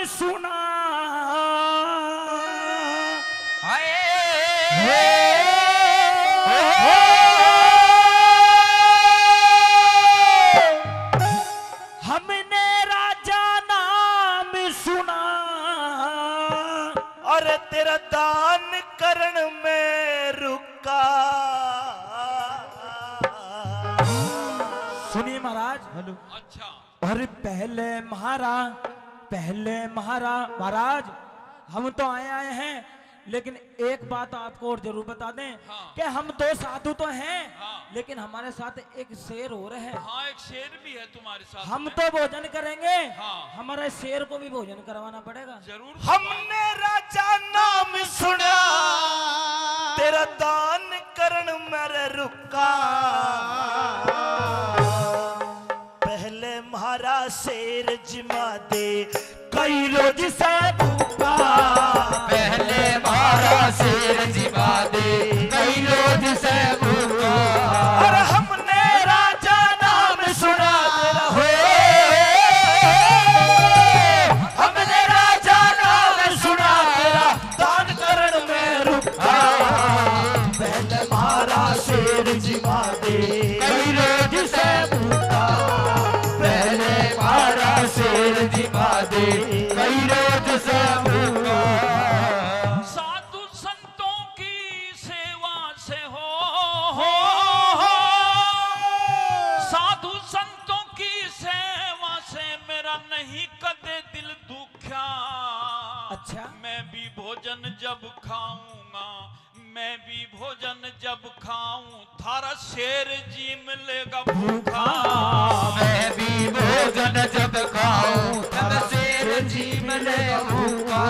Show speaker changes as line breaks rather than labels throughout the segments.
सुना हमने राजा नाम सुना
और तेरा दान करण में रुका।
सुनिए महाराज।
हेलो।
अच्छा
और पहले महाराज हम तो आए हैं, लेकिन एक बात आपको और जरूर बता दें कि हम तो साधु तो हैं, लेकिन हमारे साथ एक शेर और है।
हाँ, एक शेर भी है तुम्हारे साथ।
हम तो भोजन करेंगे,
हाँ।
हमारे शेर को भी भोजन करवाना पड़ेगा।
जरूर।
हमने राजा नाम सुना, तेरा दान करण मेरे रुका। पहले महारा शेर जिमा दे कई रोज से भूखा।
पहले मारा शेर जिमा दे कई रोज से भूखा।
और हमने राजा नाम सुना तेरा हो, हमने राजा नाम सुना तेरा दान करण में रुका। पहले मारा शेर जिमा दे
कई रोज से भूखा। पहले मारा शेर जिमा दे कई रोज से भूखा।
साधु संतों की सेवा से हो, साधु संतों की सेवा से मेरा नहीं कदे दिल दुख्या।
अच्छा।
मैं भी भोजन जब खाऊंगा, मैं भी भोजन जब खाऊं, थारा शेर जी मिलेगा भूखा।
मैं भी भोजन जब खाऊं तब शेर जी मिले भूखा।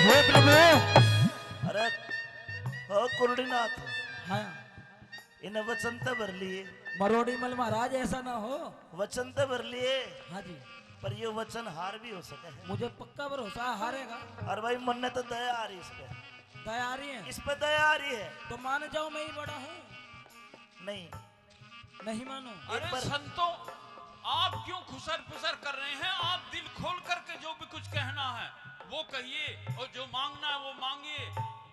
हे प्रभु।
अरे हो कुरडीनाथ,
हाँ,
इन वचन तो भर लिए,
मरोड़ी मल महाराज ऐसा ना हो।
वचन तो भर लिए,
हाँ जी,
पर ये वचन हार भी हो सके है।
मुझे पक्का भरोसा है हारेगा।
और भाई मन ने तो दया आ रही इस पे,
तैयारी है
इस पे दया आ रही है।
तो मान जाओ मैं ही बड़ा हूँ।
नहीं,
नहीं मानो।
अरे संतों, आप क्यों खुसर पुसर कर रहे हैं? आप दिल खोल करके जो भी कुछ कहना है वो कहिए, और जो मांगना है वो मांगिए।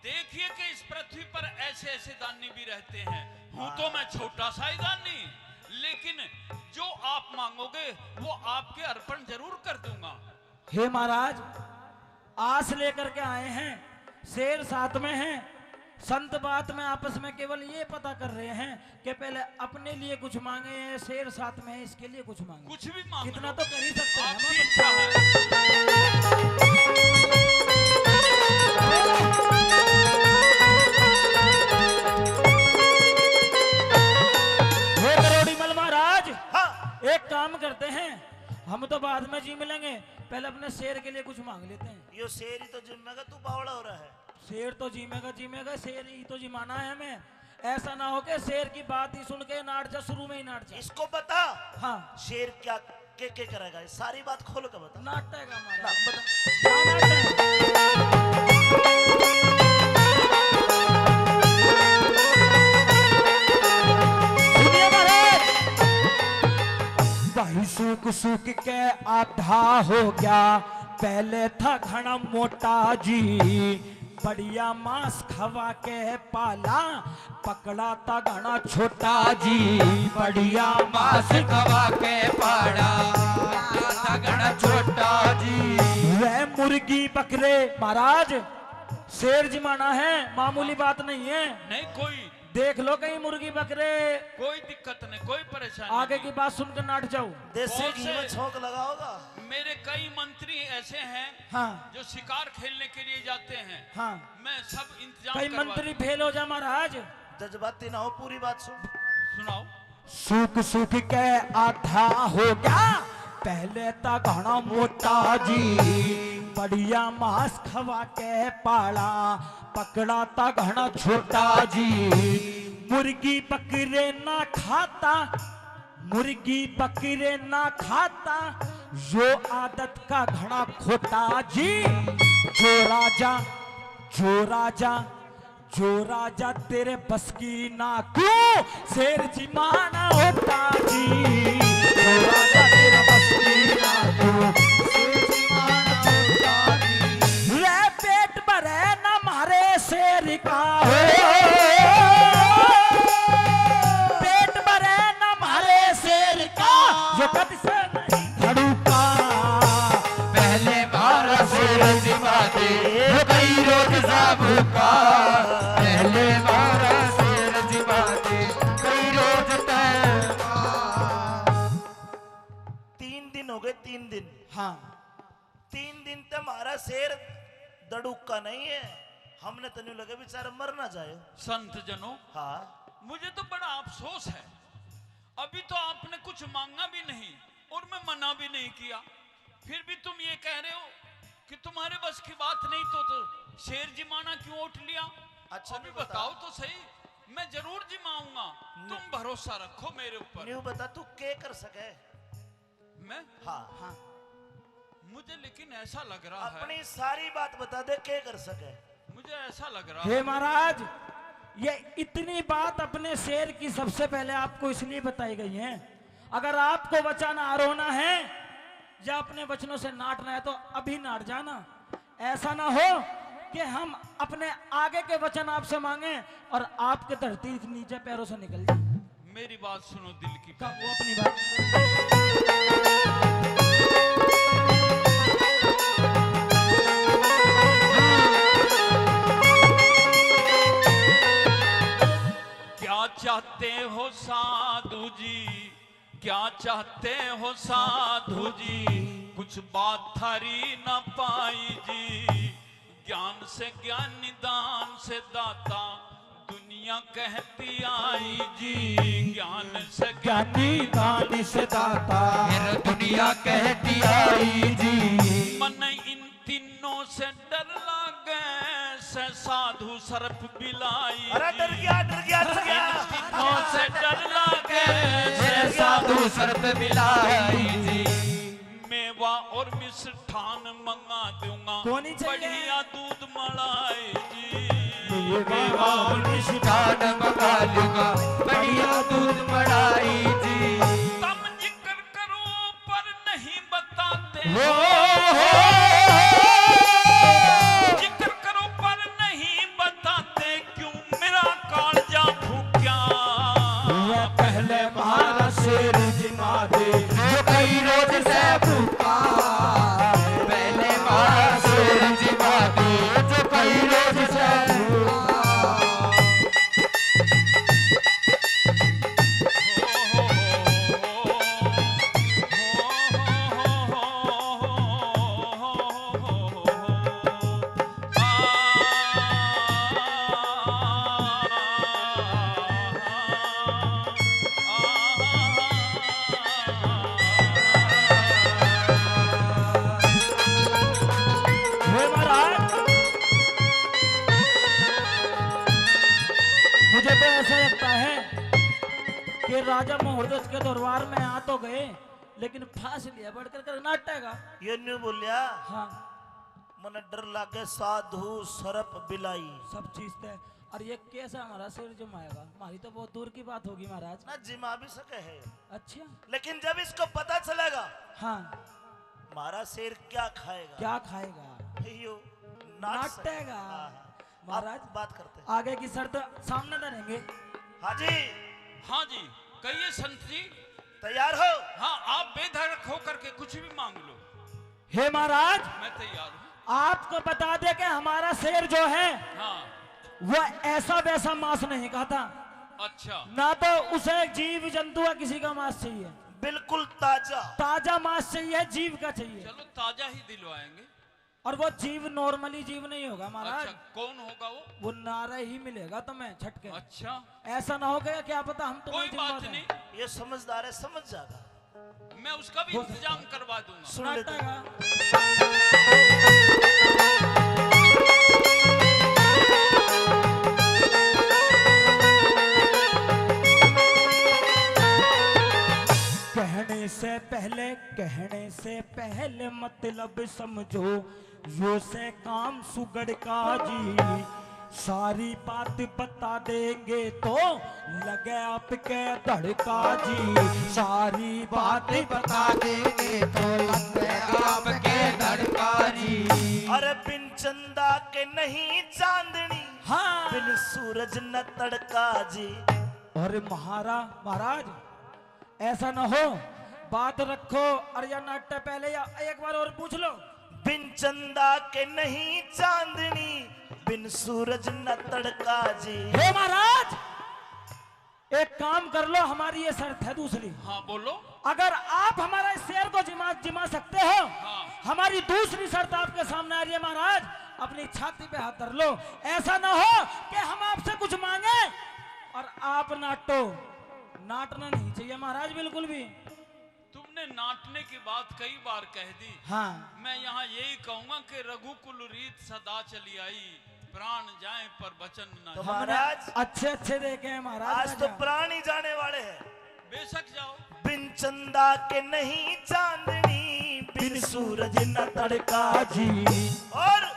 देखिए कि इस पृथ्वी पर ऐसे ऐसे दानी भी रहते हैं। हूँ तो मैं छोटा सा ही दानी, लेकिन जो आप मांगोगे वो आपके अर्पण जरूर कर दूंगा।
हे महाराज, आस लेकर के आए हैं, शेर साथ में हैं। संत बात में आपस में केवल ये पता कर रहे हैं कि पहले अपने लिए कुछ मांगे हैं, शेर साथ में है इसके लिए कुछ मांगे।
कुछ भी मांग
कितना
लो,
तो कर ही सकते हैं
आपकी
हम।
इच्छा है।
हे करोड़ीमल महाराज,
हाँ
एक काम करते हैं, हम तो बाद में जी मिलेंगे, पहले अपने शेर के लिए कुछ मांग लेते हैं।
यो शेर ही तो जिम्मेगा, तू बावड़ा हो रहा है।
शेर तो जीमेगा, शेर ही तो जिमाना है हमें। ऐसा ना हो कि शेर की बात ही सुन के नाट जा, शुरू में ही नाट जा।
इसको बता
हाँ,
शेर क्या के करेगा, ये सारी बात खोल के बता।
नाटक है
ना,
हमारा।
बता।
क्या नाटक है? सुनिए महाराज, भाई सूख सूख के आधा हो गया, पहले था घना मोटा जी, बढ़िया मांस खवा के पाला, पकड़ा था घना छोटा जी, बढ़िया मांस
खवा के पाड़ा घना छोटा जी।
वह मुर्गी बकरे महाराज, शेर जिमाना है, मामूली बात नहीं है।
नहीं, कोई
देख लो कहीं मुर्गी बकरे,
कोई दिक्कत नहीं, कोई परेशानी
आगे
नहीं।
की बात सुनकर नाट जाओ।
देसी
बहुत
घी
से-
में छोंक लगाओगा।
मेरे कई मंत्री ऐसे हैं
हाँ
जो शिकार खेलने के लिए जाते हैं।
हाँ,
मैं सब इंतजाम
कई
करवा
मंत्री फेल हो जा महाराज।
जज्बाती ना हो, पूरी बात सुन।
सुनाओ।
सूख सूख के आधा हो गया, पहले था घना मोटा जी, बढ़िया मांस खवा के पाला, पकड़ा था घना छोटा जी, मुर्गी बकरे ना खाता, मुर्गी बकरे ना खाता, यो आदत का घड़ा खोटा जी। जो राजा जो राजा जो राजा तेरे बस की ना क्यों शेर जी माना होता जी। जो राजा तेरे बस की ना क्यों शेर जी माना होता जी। रे पेट भरे न मारे शेर का हो, पेट भरे न मारे शेर का, जो कद से नहीं धड़ूका।
पहले मारा शेर जिमा दे वो कई रोज साबुका। पहले मारा शेर जिमा दे कई रोज तैका।
3 दिन हो गए, 3 दिन।
हाँ
3 दिन तक हमारा शेर दड़ुक्का नहीं है। हमने तनु लगे बेचारा मर ना जाए।
संत जनों,
हाँ
मुझे तो बड़ा अफसोस है, अभी तो आपने कुछ मांगा भी नहीं और मैं मना भी नहीं किया, फिर भी तुम ये कह रहे हो कि तुम्हारे बस की बात नहीं तो शेर जिमाना क्यों उठ लिया।
अच्छा
अभी
नहीं
बताओ तो सही, मैं जरूर जिमाऊंगा, तुम भरोसा रखो मेरे ऊपर।
न्यू बता तू क्या कर सके।
मैं
हाँ
हाँ
मुझे लेकिन ऐसा लग रहा है,
अपनी सारी बात बता दे क्या कर सके।
मुझे ऐसा लग रहा
हे
है
महाराज, ये इतनी बात अपने शेर की सबसे पहले आपको इसलिए बताई गई है, अगर आपको बचाना आरोना है या अपने वचनों से नाटना है तो अभी नाट जाना। ऐसा ना हो कि हम अपने आगे के वचन आपसे मांगे और आपके धरती नीचे पैरों से निकल जाए।
मेरी बात सुनो दिल की।
वो अपनी बात
क्या चाहते हो साधु जी, क्या चाहते हो साधु जी, कुछ बात थारी न पाई जी। ज्ञान से ज्ञानी दान से दाता दुनिया कहती आई जी। ज्ञान से
ज्ञानी दानी से दाता
फिर दुनिया कहती आई जी।
मन इन तीनों से डर लागे, से साधु सर्प बिलाई।
अरे डर गया डर गया डर गया।
तीनों से डर लागे,
फिर साधु सर्प मिलाई जी।
मेवा और मिष्ठान मंगा दूंगा,
कौन ही चाहिए?
बढ़िया दूध मलाई जी।
मेवा और मिष्ठान मंगा लूंगा, बढ़िया दूध मलाई जी।
तुम जिक्र करो पर नहीं बताते,
हो
जिक्र करो पर नहीं बताते, क्यों मेरा कालजा फूक्या।
पहले मारा शेर जिमा दे
जो कई रोज से भूखा। पहले मारा शेर जिमा दे जो कई रोज से भूखा।
हे महाराज, मुझे तो ऐसा लगता है कि राजा मुहूर्त के दरबार में आ तो गए लेकिन फांस लिया बढ़कर कर नाटेगा।
ये न्यू बोलिया
हाँ
मन डर लागे साधु सर्प बिलाई।
सब चीज तय। और ये कैसा हमारा शेर जमाएगा, हमारी तो बहुत दूर की बात होगी महाराज।
ना जिमा भी सके है,
अच्छा
लेकिन जब इसको पता चलेगा
हाँ
हमारा शेर क्या खाएगा,
क्या खाएगा,
यो नाट सके।
नाटेगा।
हाँ, हाँ।
महाराज
आप बात करते हैं।
आगे की शर्त सामने धरेंगे।
हाँ जी
हाँ जी कहिए संत जी।
तैयार हो।
हाँ आप बेधड़क होकर के कुछ भी मांग लो,
हे महाराज,
मैं तैयार हूँ।
आपको बता दे कि हमारा शेर जो है
हाँ
वो ऐसा वैसा मांस नहीं खाता,
अच्छा
ना तो उसे जीव जंतु या किसी का मांस चाहिए,
बिल्कुल ताजा।
ताजा मांस चाहिए, जीव का चाहिए।
चलो ताजा ही दिलवाएंगे।
और वो जीव नॉर्मली जीव नहीं होगा महाराज,
अच्छा कौन होगा वो?
नारा ही मिलेगा तुम्हें छटके।
अच्छा
ऐसा ना हो गया क्या पता हम
कोई
तुम्हें
बात नहीं,
ये समझदार है, समझ जाएगा।
मैं उसका भी
हो सकता
इंतजाम करवा दूंगा।
सुन लेते हैं।
नाटेगा। पहले कहने से पहले मतलब समझो, यो से काम सुगड़ का जी। सारी बात बता देंगे तो लगे आपके धड़का जी। सारी बात
बता देंगे तो लगे आपके धड़का जी।
अरे बिन चंदा के नहीं चांदनी,
हाँ।
बिन सूरज न तड़का जी।
अरे महाराज ऐसा ना हो, बात रखो। अरे या नाट्य पहले या एक बार और पूछ लो।
बिन चंदा के नहीं चांदनी, बिन सूरज न तड़का जी।
हे महाराज एक काम कर लो, हमारी ये शर्त है दूसरी।
हाँ बोलो।
अगर आप हमारा इस शेर को जिमा सकते हो,
हाँ।
हमारी दूसरी शर्त आपके सामने आ रही है महाराज, अपनी छाती पे हाथ धर लो। ऐसा ना हो कि हम आपसे कुछ मांगे और आप नाटो। नाटना नहीं चाहिए महाराज बिल्कुल भी।
तुमने नाटने की बात कई बार कह दी।
हाँ।
मैं यहाँ यही कहूंगा कि रघुकुल रीत सदा चली आई, प्राण जाए पर वचन न
तो
जाए।
महाराज
अच्छे देखे हैं महाराज।
आज तो प्राण ही जाने वाले हैं।
बेशक जाओ।
बिन चंदा के नहीं चांदनी, बिन सूरज न तड़का
जी।
और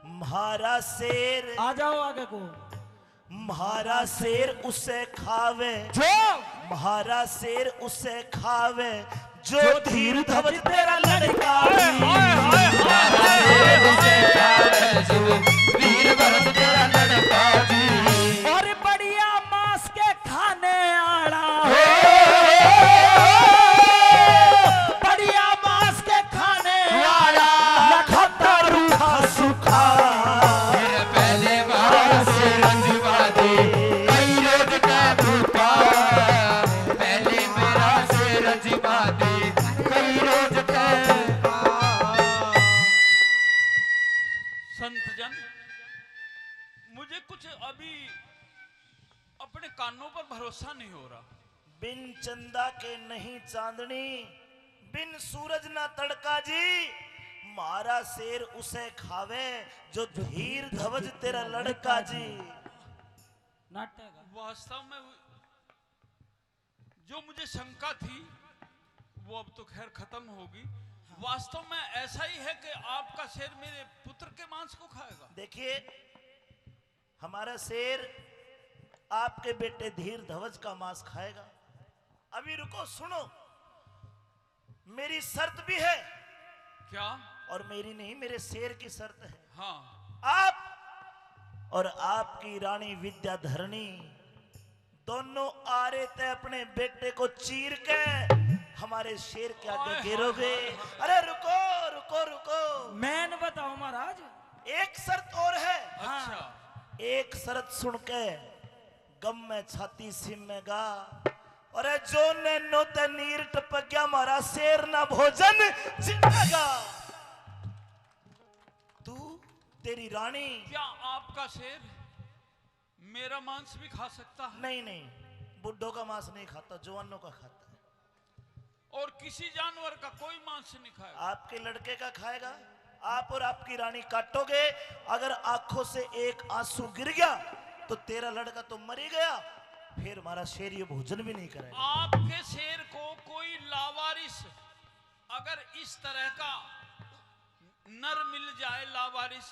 म्हारा शेर,
आ जाओ आगे को।
म्हारा शेर उसे खावे,
जो
म्हारा शेर उसे खावे, जो धीर धवज तेरा लड़का।
वीर भरत तेरा लड़का जी।
और बढ़िया मांस के खाने आड़ा हो, बढ़िया मांस के खाने आड़ा, लखता रूखा सुखा।
पहले बार से रंजवा दे कई रोज का भूखा। पहले मेरा से रंजवा दे कई रोज का भूखा।
संत जन, मुझे कुछ अभी अपने कानों पर भरोसा नहीं हो रहा।
बिन चंदा के नहीं चांदनी, बिन सूरज ना तड़का जी। मारा शेर उसे खावे, जो धीर धवज तेरा लड़का जी।
नाट्य का।
वास्तव में जो मुझे शंका थी वो अब तो खैर खत्म होगी। वास्तव में ऐसा ही है कि आपका शेर मेरे पुत्र के मांस को खाएगा।
देखिए हमारा शेर आपके बेटे धीर धवज का मांस खाएगा। अभी रुको, सुनो, मेरी शर्त भी है।
क्या?
और मेरी नहीं, मेरे शेर की शर्त है।
हाँ।
आप और आपकी रानी विद्याधरणी दोनों आ रहे थे अपने बेटे को चीर के हमारे शेर के आगे गिरोगे। अरे रुको रुको रुको,
मैंने बताओ महाराज।
एक शर्त और है।
अच्छा।
एक शर्त सुन के गम में छाती सिमेगा। अरे जो ने नोते नीर टपक गया, हमारा शेर ना भोजन जिंदगा। तू तेरी रानी।
क्या आपका शेर मेरा मांस भी खा सकता है?
नहीं नहीं, बुड्ढों का मांस नहीं खाता, जवानों का खाता है।
और किसी जानवर का कोई मांस नहीं खाएगा?
आपके लड़के का खाएगा। आप और आपकी रानी काटोगे, अगर आंखों से एक आंसू गिर गया तो तेरा लड़का तो मर ही गया, फिर हमारा शेर ये भोजन भी नहीं करेगा।
आपके शेर को कोई लावारिस अगर इस तरह का नर मिल जाए, लावारिस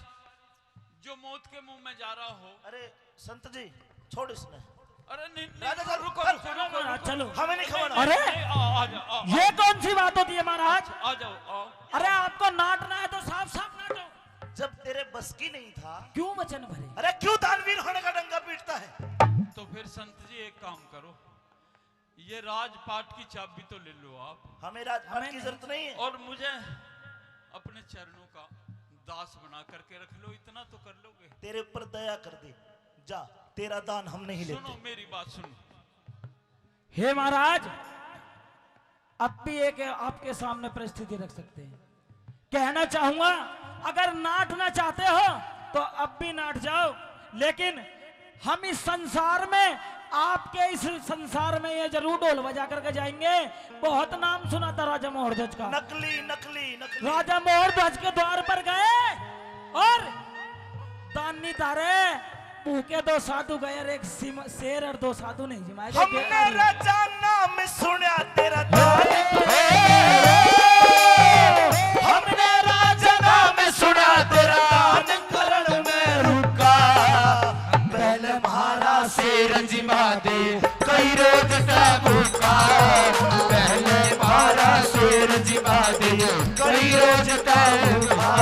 जो मौत के मुंह में जा रहा हो।
अरे संत जी छोड़ इसने।
अरे नहीं,
राजा साहब,
रुको
चल,
रुको रुको रुको।
चलो।
हमें नहीं खवाना।
अरे
आ जाओ।
ये कौन सी बात होती है महाराज?
आ जाओ आओ।
अरे आपको नाटना है तो साफ साफ नाटो।
जब तेरे बस की नहीं था,
क्यों वचन भरे?
अरे क्यों दानवीर होने का डंका पीटता है?
तो फिर संत जी एक काम करो, ये राजपाट की चाबी तो ले लो आप।
हमें राजपाट की जरूरत नहीं है।
और मुझे अपने चरणों का दास बना करके रख लो, इतना तो कर लोगे।
तेरे ऊपर दया कर दी, जा, तेरा दान हम नहीं
सुनो
लेते।
मेरी बात सुनो।
हे महाराज, अब भी एक आपके सामने परिस्थिति रख सकते हैं। कहना चाहूंगा, अगर नाटना चाहते हो तो अब भी नाट जाओ, लेकिन हम इस संसार में, आपके इस संसार में ये जरूर ढोल बजा करके जाएंगे। बहुत नाम सुना था राजा मोहर ध्वज का।
नकली नकली नकली।
राजा मोहर ध्वज के द्वार पर गए और तानी तारे भूखे दो साधु गए और एक शेर और दो साधु नहीं जिमाए गए।
हमने राजा नाम सुना तेरा दान।
शेर जिमा दे कई रोज का भूखा पहले मारा शेर जिमा दे कई रोज का भूखा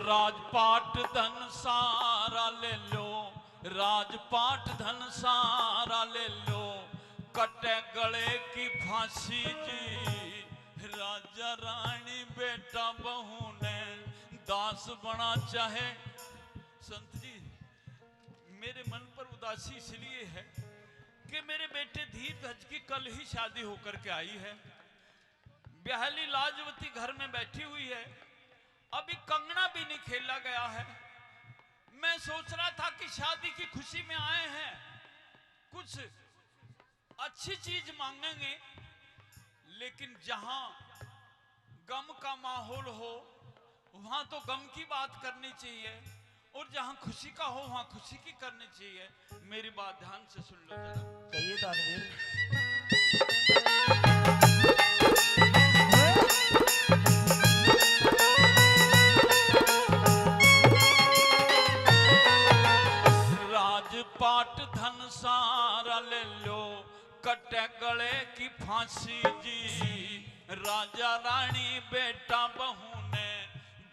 राजपाट धन सारा ले लो, राजपाट धन सारा ले लो, कटे गले की फांसी जी। राजा रानी बेटा बहू ने दास बना चाहे। संत जी मेरे मन पर उदासी इसलिए है कि मेरे बेटे धीर ध्वज की कल ही शादी होकर के आई है। ब्याहली लाजवती घर में बैठी हुई है, अभी कंगना भी नहीं खेला गया है। मैं सोच रहा था कि शादी की खुशी में आए हैं, कुछ अच्छी चीज मांगेंगे, लेकिन जहां गम का माहौल हो वहां तो गम की बात करनी चाहिए, और जहां खुशी का हो वहां खुशी की करनी चाहिए। मेरी बात ध्यान से सुन लो जरा।
कहिए दानवीर।
राजपाट धन सारा ले लो, कटे गले की फांसी जी। राजा रानी बेटा बहू ने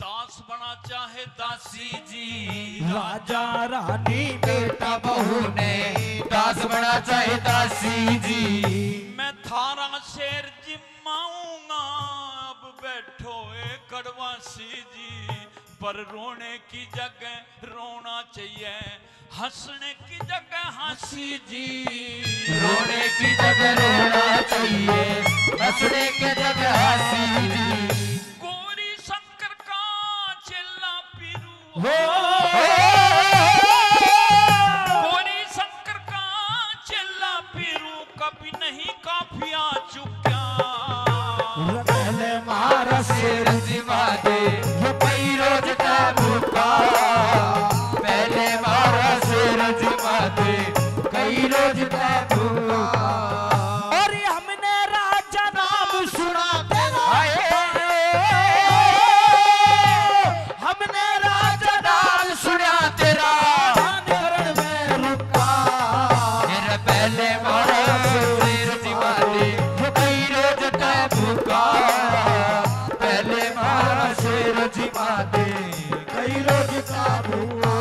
दास बना चाहे दासी जी।
राजा रानी
बेटा बहू ने दास बना चाहे दासी जी।
मैं थारा शेर जिम्माऊंगा, अब बैठो ए कड़वासी जी। पर रोने की जगह रोना चाहिए, हंसने की जगह हंसी जी।
रोने की जगह रोना चाहिए, हंसने की जगह हंसी जी।
गौरी शंकर का चेला पीरू
हो
गौरी शंकर का चेला पीरू कभी नहीं काफिया चुका।
पहले मारा
शेर जिमा दे कई रोज का भूखा पहले मारा शेर जिमा दे कई रोज का भूखा।
और हमने राजा नाम सुना तेरा, हमने राजा नाम
सुना तेरा
शरण में रुका।
मेरा पहले मारा शेर जिमा दे कई रोज का भूखा पहले मारा शेर जिमा दे
कई रोज का भूखा।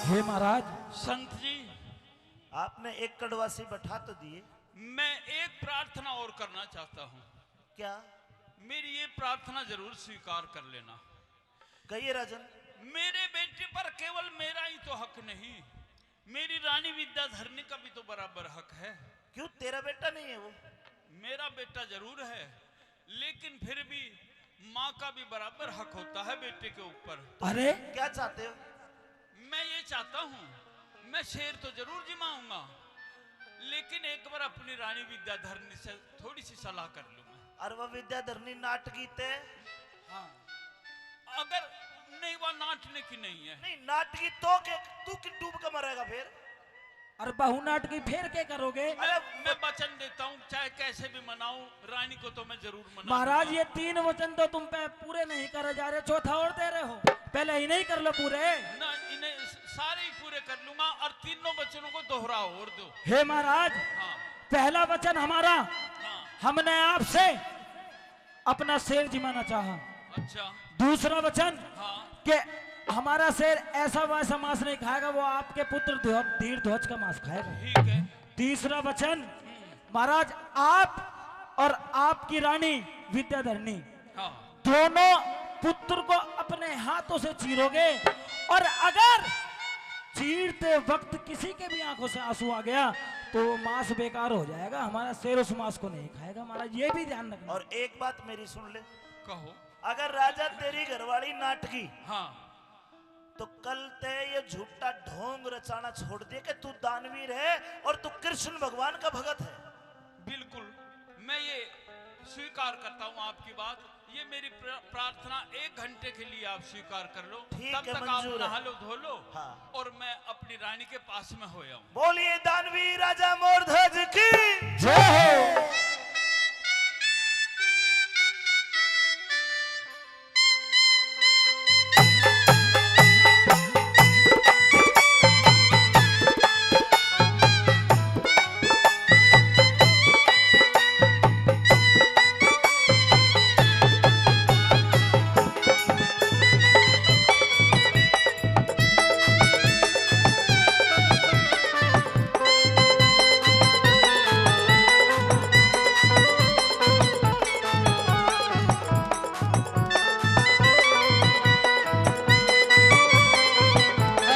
हे महाराज।
संत जी
आपने एक कड़वासी बैठा तो दिए,
मैं एक प्रार्थना और करना चाहता हूँ।
क्या?
मेरी ये प्रार्थना जरूर स्वीकार कर लेना।
कहिए राजन।
मेरे बेटे पर केवल मेरा ही तो हक नहीं, मेरी रानी विद्याधरणी का भी तो बराबर हक है।
क्यों तेरा बेटा नहीं है वो?
मेरा बेटा जरूर है, लेकिन फिर भी माँ का भी बराबर हक होता है बेटे के ऊपर।
अरे
क्या चाहते हो?
मैं ये चाहता हूँ, मैं शेर तो जरूर जिमाऊंगा, लेकिन एक बार अपनी रानी विद्याधरणी से थोड़ी सी सलाह कर लूंगा।
और वह विद्याधरणी नाटकी थे?
हाँ, अगर नहीं वह नाटने की नहीं है।
नहीं नाटकी तो के तू कि डूब के मरेगा फिर?
और बहु नाटकी फेर के करोगे?
मैं वचन देता हूँ, चाहे कैसे भी मनाऊं, रानी को तो मैं जरूर मनाऊंगा।
महाराज ये 3 वचन तो तुम पे पूरे नहीं करे जा रहे, चौथा और दे रहे हो। पहले ही नहीं कर लो पूरे।
ना, इन्हें सारे ही पूरे कर लूंगा, और तीनों वचनों को दोहराओ और दो।
हे महाराज,
हाँ,
पहला वचन हमारा,
हाँ,
हमने आपसे अपना शेर जिमाना चाहा।
अच्छा,
दूसरा वचन
हाँ,
कि हमारा शेर ऐसा वैसा मांस नहीं खाएगा, वो आपके पुत्र धीर ध्वज का मांस खाएगा।
ठीक है।
तीसरा वचन, महाराज आप और आपकी रानी विद्याधरणी
हाँ,
दोनों पुत्र को अपने हाथों से चीरोगे, और अगर चीरते वक्त किसी के भी आंखों से आंसू आ गया तो मांस बेकार हो जाएगा। हमारा शेर उस मांस को नहीं खाएगा महाराज, ये भी ध्यान रखना।
और एक बात मेरी सुन ले,
कहो।
अगर राजा तेरी घरवाली नाटकी
हाँ,
तो कल ते ये झूठा ढोंग रचाना छोड़ दिए कि तू दानवीर है और तू कृष्ण भगवान का भगत है।
बिल्कुल, मैं ये स्वीकार करता हूँ आपकी बात। ये मेरी प्रार्थना 1 घंटे के लिए आप स्वीकार कर लो।
ठीक
तब
है,
तक आप
मंजूर है।
नहा लो, धो लो।
हाँ।
और मैं अपनी रानी के पास में हो जाऊं।
बोलिए दानवीर राजा मोरध्वज की
जय हो।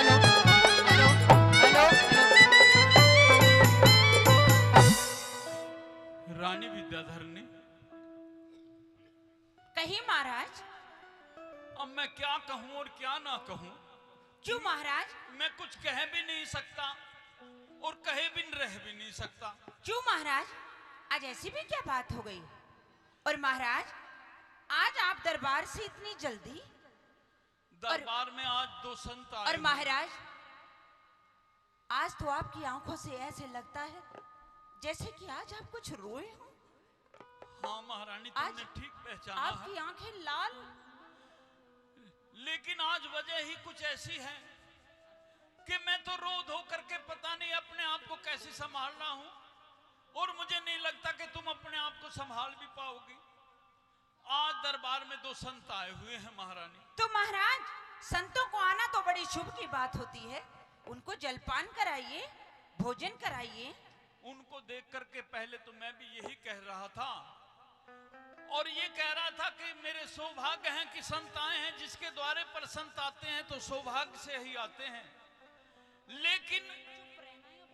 हेलो हेलो हेलो
रानी विद्याधरनी,
कहीं महाराज।
अब मैं क्या कहूं और क्या ना कहूं।
क्यों महाराज?
मैं कुछ कह भी नहीं सकता और कहे भी रह भी नहीं सकता।
क्यों महाराज? आज ऐसी भी क्या बात हो गई? और महाराज, आज आप दरबार से इतनी जल्दी?
दरबार में आज 2 संत आए
और
हुए।
महाराज, आज तो आपकी आंखों से ऐसे लगता है जैसे कि आज आप कुछ रोए हो।
हाँ महारानी,
आज
तुमने ठीक पहचाना है।
आपकी आंखें लाल।
लेकिन आज वजह ही कुछ ऐसी है कि मैं तो रो धो करके पता नहीं अपने आप को कैसे संभाल रहा हूं, और मुझे नहीं लगता कि तुम अपने आप को संभाल भी पाओगी। आज दरबार में 2 संत आए हुए हैं महारानी।
तो महाराज, संतों को आना तो बड़ी शुभ की बात होती है। उनको जलपान कराइए, भोजन कराइए।
उनको देख करके पहले तो मैं भी यही कह रहा था, और ये कह रहा था कि मेरे सौभाग्य हैं कि संत आए हैं। जिसके द्वारे पर संत आते हैं तो सौभाग्य से ही आते हैं। लेकिन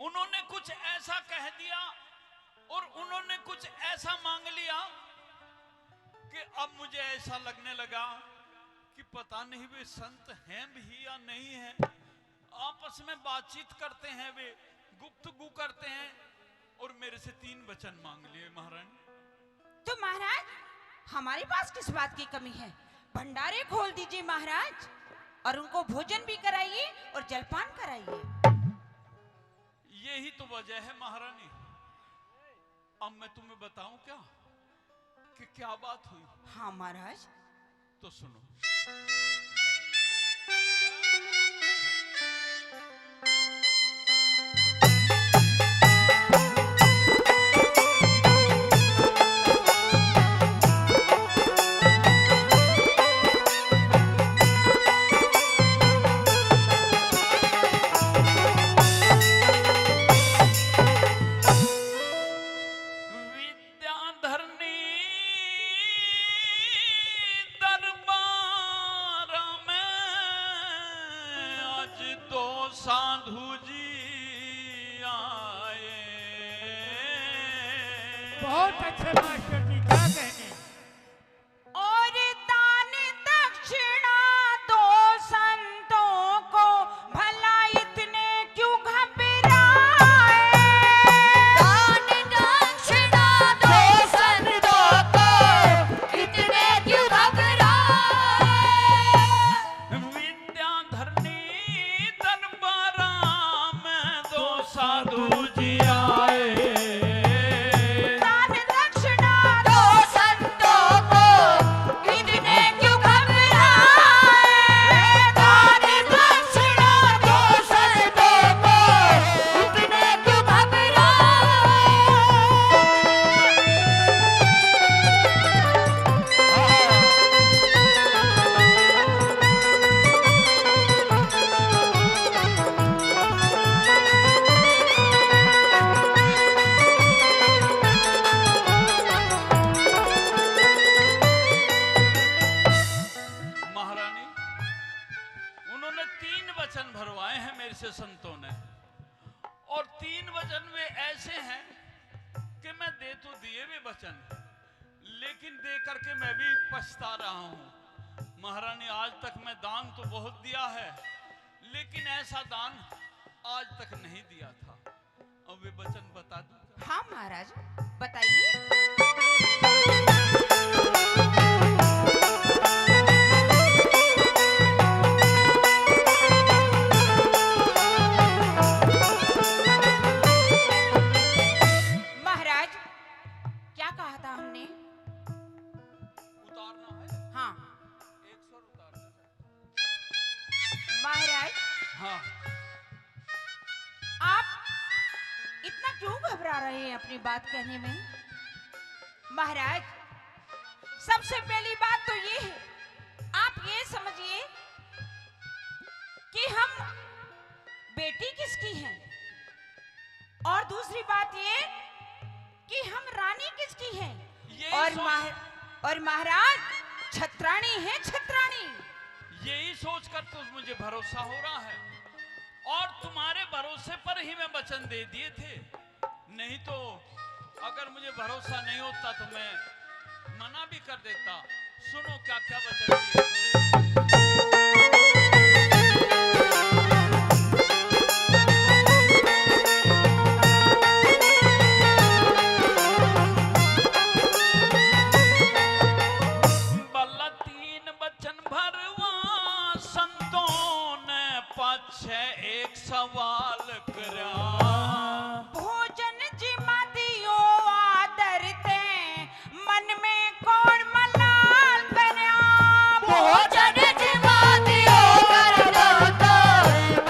उन्होंने कुछ ऐसा कह दिया और उन्होंने कुछ ऐसा मांग लिया कि अब मुझे ऐसा लगने लगा कि पता नहीं वे संत हैं भी या नहीं हैं। आपस में बातचीत करते हैं, वे गुफ्तगू करते हैं, और मेरे से 3 वचन मांग लिए महारानी।
तो महाराज, हमारे पास किस बात की कमी है? भंडारे खोल दीजिए महाराज, और उनको भोजन भी कराइए और जलपान कराइए।
यही तो वजह है महारानी। अब मैं तुम्हें बताऊं क्या कि क्या बात हुई?
हाँ महाराज।
तो सुनो। विद्याधरनी दरबार में आज 2 साधु जी आए।
बहुत अच्छे मास्टर जी, क्या कहने।
और दान दक्षिणा 2 संतों को भला इतने क्यों घबराए?
दान दक्षिणा 2 संतों को इतने क्यों घबराए?
विद्याधरनी दरबार में 2 साधु जी आए।
दान दक्षिणा
2 संतों को इतने क्यों घबराए? दान दक्षिणा 2 संतों को इतने क्यों
महारानी, उन्होंने 3 वचन भरवाए हैं मेरे से संतों ने, और 3 वचन वे ऐसे हैं कि मैं दे तो दिए वे वचन, लेकिन दे करके मैं भी पछता रहा हूं। महारानी, आज तक मैं दान तो बहुत दिया है, लेकिन ऐसा दान आज तक नहीं दिया था। अब वे वचन बता दूं।
हाँ महाराज, बताइए। महाराज, क्या कहा था हमने?
उतारना है?
हाँ
1 स्वर उतारना है।
महाराज,
हाँ,
आप इतना क्यों घबरा रहे हैं अपनी बात कहने में? महाराज, सबसे पहली बात तो ये है, आप ये समझिए कि हम बेटी किसकी हैं, और दूसरी बात ये कि हम रानी किसकी हैं,
यही
और महाराज छत्राणी है, छत्राणी।
यही सोचकर तो मुझे भरोसा हो रहा है, और तुम्हारे भरोसे पर ही मैं वचन दे दिए थे। नहीं तो अगर मुझे भरोसा नहीं होता तो मैं मना भी कर देता। सुनो क्या क्या वचन दिए। बल्ला 3 वचन भरवा संतों ने, पाछे एक सवाल करा।
भोजन जिमा दियो आदर ते, मन में कौन मलाल करया।
भोजन जिमा दियो कर दो तो,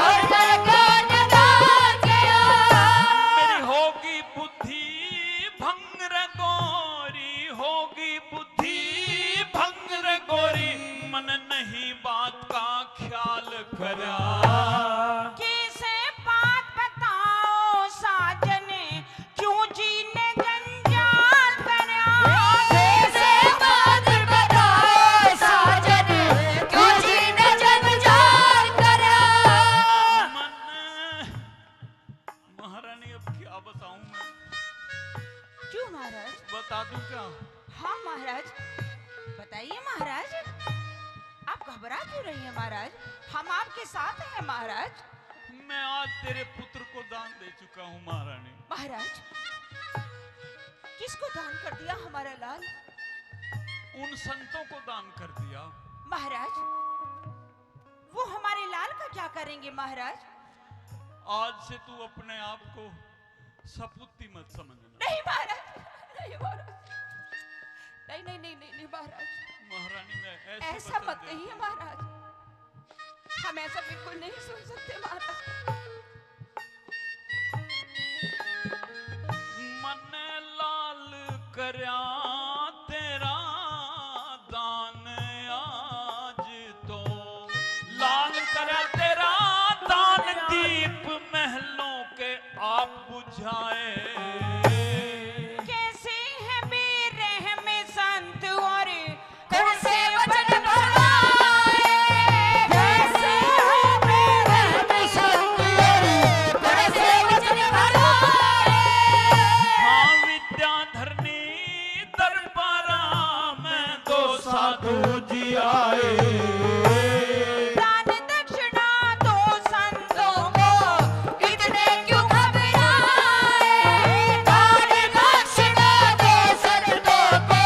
और कर कौन दान गया।
मेरी होगी बुद्धि भंग रे गोरी, होगी बुद्धि भंग रे गोरी, मन नहीं बात का ख्याल करा।
कैसे बात बताओ साजन, क्यों जीने जंजाल करया।
कैसे बात बताओ साजन, क्यों जीने जंजाल करा।
मन महारानी, अब क्या बताऊं मैं?
क्यों महाराज?
बता दूं क्या?
हाँ महाराज, बताइए महाराज। आप घबरा क्यों रही हैं महाराज? हम आपके साथ हैं महाराज।
मैं आज तेरे पुत्र को दान दे चुका हूँ महारानी।
महाराज, किसको दान कर दिया हमारा लाल?
उन संतों को दान कर दिया।
महाराज, वो हमारे लाल का क्या करेंगे महाराज?
आज से तू अपने आप को सपूती मत समझना।
नहीं महाराज, नहीं महाराज, नहीं नहीं नहीं नहीं, नहीं महाराज,
महारानी, मैं
ऐसा मत कहिए महाराज। हम ऐसा बिल्कुल नहीं सुन सकते महाराज।
मन लाल करया तेरा दान आज तो, लाल करया तेरा दान, दीप महलों के आप बुझाए।
कैसे है बेरहम संत और
कैसे वचन भरवाए, कैसे है बेरहम संत और कैसे वचन भरवाए।
हाँ विद्याधरनी दरबारा में 2 साधु जी आए।
दान दक्षिणा दो संतों
को इतने क्यों घबराए। दान दक्षिणा दो संतों को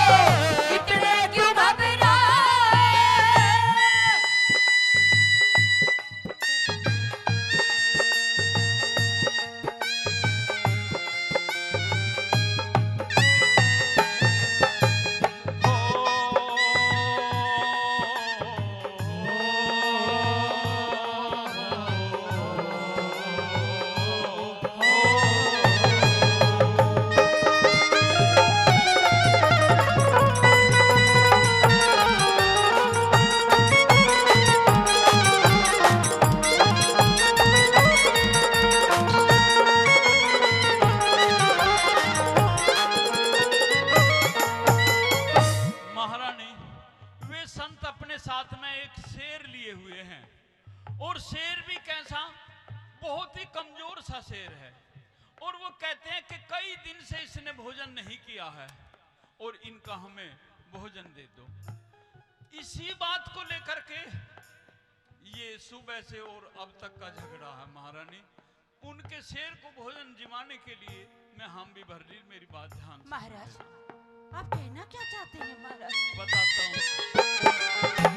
इतने क्यों घबराए।
महारानी, वे संत अपने साथ में एक शेर लिए हुए हैं, और शेर भी कैसा, बहुत ही कमजोर सा शेर है। और वो कहते हैं कि कई दिन से इसने भोजन नहीं किया है, और इनका हमें भोजन दे दो। इसी बात को लेकर के ये सुबह से और अब तक का झगड़ा है महारानी। उनके शेर को भोजन जिमाने के लिए मैं हम भी भर ली, मेरी बात ध्यान से
महाराज, आप कहना क्या चाहते हैं महाराज?
बताता हूँ।